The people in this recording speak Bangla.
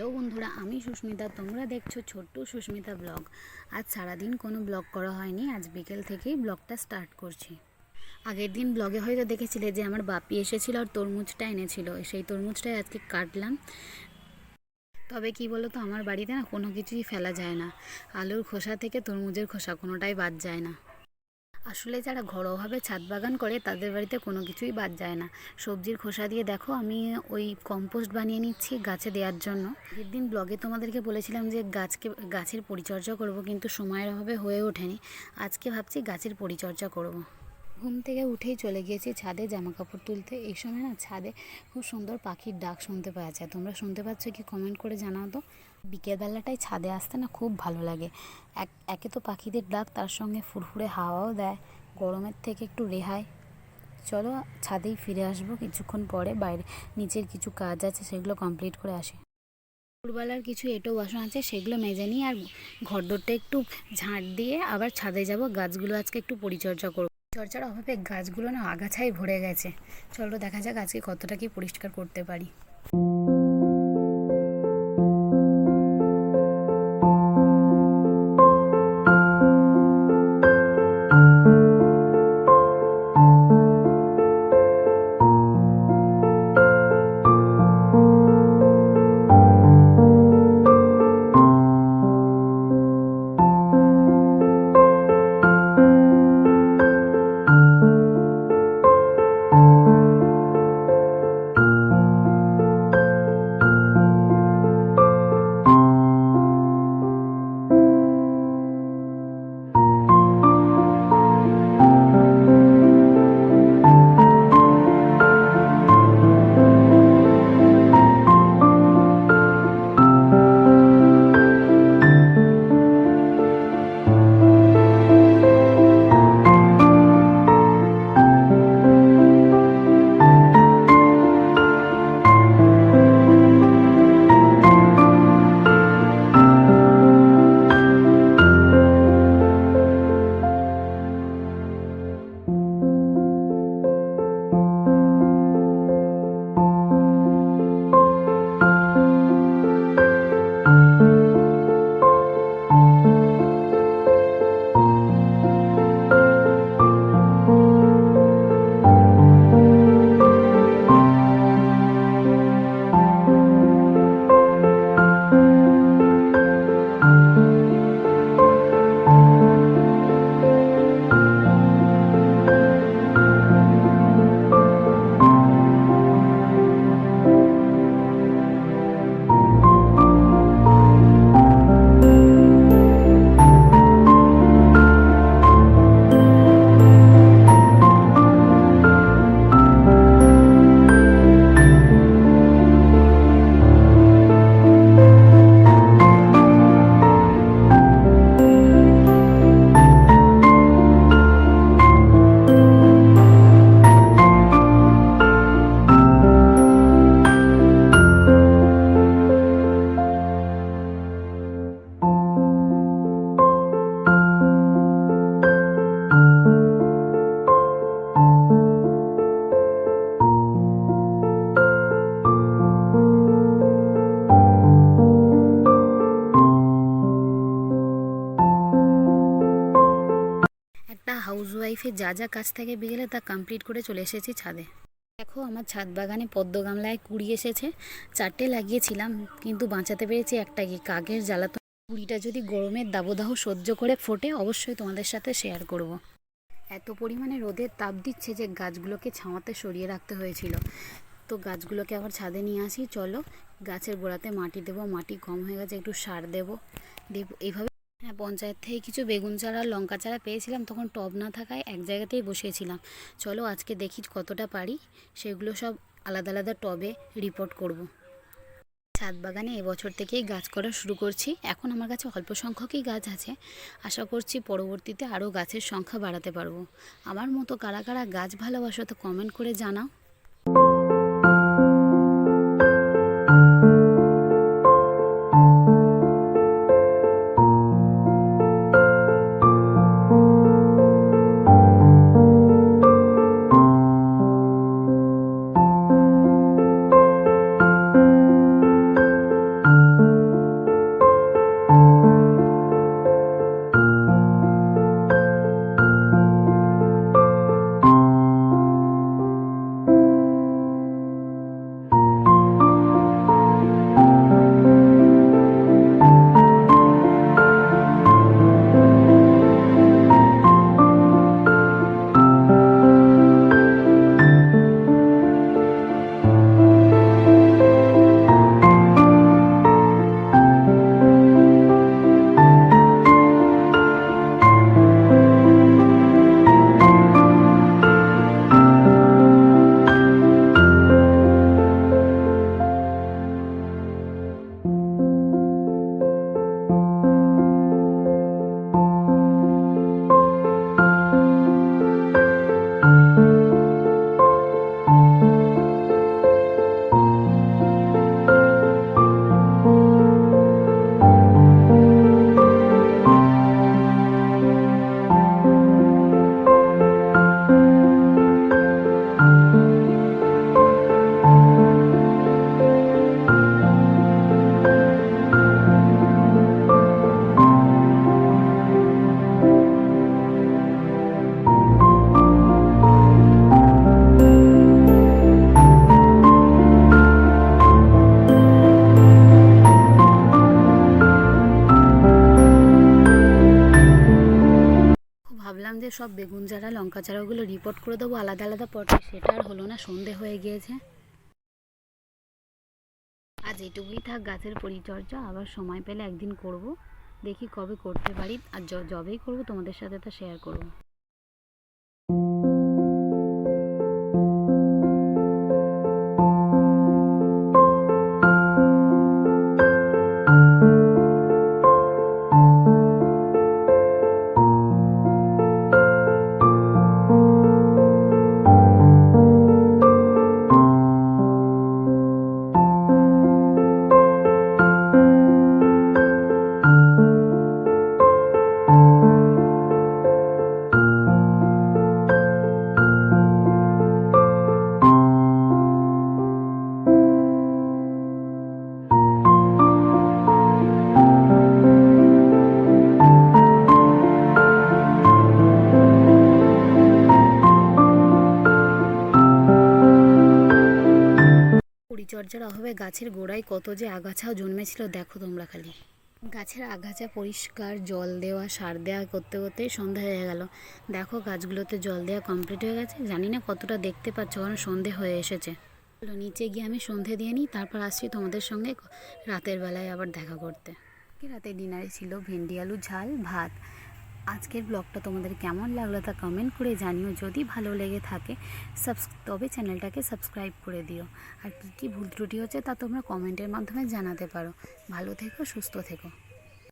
হ্যালো বন্ধুরা, আমি সুস্মিতা। তোমরা দেখছো ছোট্ট সুস্মিতা ব্লগ। আজ সারাদিন কোনো ব্লগ করা হয়নি, আজ বিকেল থেকেই ব্লগটা স্টার্ট করছি। আগের দিন ব্লগে হয়তো দেখেছিলে যে আমার বাপি এসেছিল আর তরমুজটা এনেছিল, সেই তরমুজটাই আজকে কাটলাম। তবে কি বলো তো, আমার বাড়িতে না কোনো কিছুই ফেলা যায় না। আলুর খোসা থেকে তরমুজের খোসা কোনোটাই বাদ যায় না। আসলে যারা ঘরোয়াভাবে ছাদ বাগান করে তাদের বাড়িতে কোনো কিছুই বাদ যায় না। সবজির খোসা দিয়ে দেখো আমি ওই কম্পোস্ট বানিয়ে নিচ্ছি গাছে দেওয়ার জন্য। আগের দিন ব্লগে তোমাদেরকে বলেছিলাম যে গাছের পরিচর্যা করব, কিন্তু সময়ের অভাবে হয়ে ওঠেনি। আজকে ভাবছি গাছের পরিচর্যা করব। ঘুম থেকে উঠেই চলে গিয়েছি ছাদে জামা কাপড় তুলতে। এই সময় না ছাদে খুব সুন্দর পাখির ডাক শুনতে পাওয়া যায়। তোমরা শুনতে পাচ্ছ কি কমেন্ট করে জানাও তো। বিকেলবেলাটাই ছাদে আসতে না খুব ভালো লাগে। একে তো পাখিদের ডাক, তার সঙ্গে ফুরফুরে হাওয়াও দেয়, গরমের থেকে একটু রেহাই। চলো ছাদেই ফিরে আসবো কিছুক্ষণ পরে। বাইরে নিচের কিছু কাজ আছে, সেগুলো কমপ্লিট করে আসি। দুপুরবেলার কিছু এঁটো বাসন আছে, সেগুলো মেজে নিই, আর ঘরদোরটা একটু ঝাঁট দিয়ে আবার ছাদে যাব। গাছগুলো আজকে একটু পরিচর্যা করব। চর্চার অভাবে গাছগুলো না আগাছায় ভরে গেছে। চলো দেখা যাক আজকে কতটা কি পরিষ্কার করতে পারি। একটা হাউসওয়াইফের যা যা কাজ থাকে বিকেলে তা কমপ্লিট করে চলে এসেছি ছাদে। দেখো আমার ছাদ বাগানে পদ্ম গামলায় কুড়ি এসেছে। 4টে লাগিয়েছিলাম, কিন্তু বাঁচাতে পেরেছি একটাকে। কাকের জ্বালাতন। কুড়িটা যদি গরমের দাবদাহ সহ্য করে ফোটে, অবশ্যই তোমাদের সাথে শেয়ার করব। এত পরিমাণে রোদের তাপ দিচ্ছে যে গাছগুলোকে ছাওয়াতে সরিয়ে রাখতে হয়েছিল। তো গাছগুলোকে আবার ছাদে নিয়ে আসি। চলো গাছের গোড়াতে মাটি দেবো। মাটি কম হয়ে গেছে, একটু সার দেবো। এইভাবে হ্যাঁ, পঞ্চায়েত থেকে কিছু বেগুন চারা আর লঙ্কা চারা পেয়েছিলাম, তখন টব না থাকায় এক জায়গাতেই বসিয়েছিলাম। চলো আজকে দেখি কতটা পারি, সেগুলো সব আলাদা আলাদা টবে রিপোর্ট করব। ছাদ বাগানে এবছর থেকেই গাছ করা শুরু করছি। এখন আমার কাছে অল্প সংখ্যকই গাছ আছে, আশা করছি পরবর্তীতে আরও গাছের সংখ্যা বাড়াতে পারবো। আমার মতো কারা কারা গাছ ভালোবাসো তো কমেন্ট করে জানাও। সব বেগুন চারা লঙ্কা চারাগুলো রিপোর্ট করে দেবো আলাদা আলাদা পটে, সেটা আর হলো না, সন্ধে হয়ে গিয়েছে। আজ এটুকুই থাক গাছের পরিচর্যা, আবার সময় পেলে একদিন করব, দেখি কবে করতে পারি, আর যবেই করব তোমাদের সাথে তা শেয়ার করব। পরিচর্যার অভাবে গাছের গোড়ায় কত যে আগাছাও জন্মেছিল দেখো তোমরা খালি। গাছের আগাছা পরিষ্কার, জল দেওয়া, সার দেওয়া করতে করতেই সন্ধ্যা হয়ে গেল। দেখো গাছগুলোতে জল দেওয়া কমপ্লিট হয়ে গেছে, জানি না কতটা দেখতে পাচ্ছ কারণ সন্ধে হয়ে এসেছে। নিচে গিয়ে আমি সন্ধে দিয়ে নিই, তারপর আসছি তোমাদের সঙ্গে রাতের বেলায় আবার দেখা করতে। রাতের ডিনারে ছিল ভেন্ডি আলু ঝাল ভাত। আজকের ব্লগটা তোমাদের কেমন লাগলো তা কমেন্ট করে জানিও, যদি ভালো লেগে থাকে তবে চ্যানেলটাকে সাবস্ক্রাইব করে দিও। আর কী কী ভুল ত্রুটি হচ্ছে তা তোমরা কমেন্টের মাধ্যমে জানাতে পারো। ভালো থেকো, সুস্থ থেকো।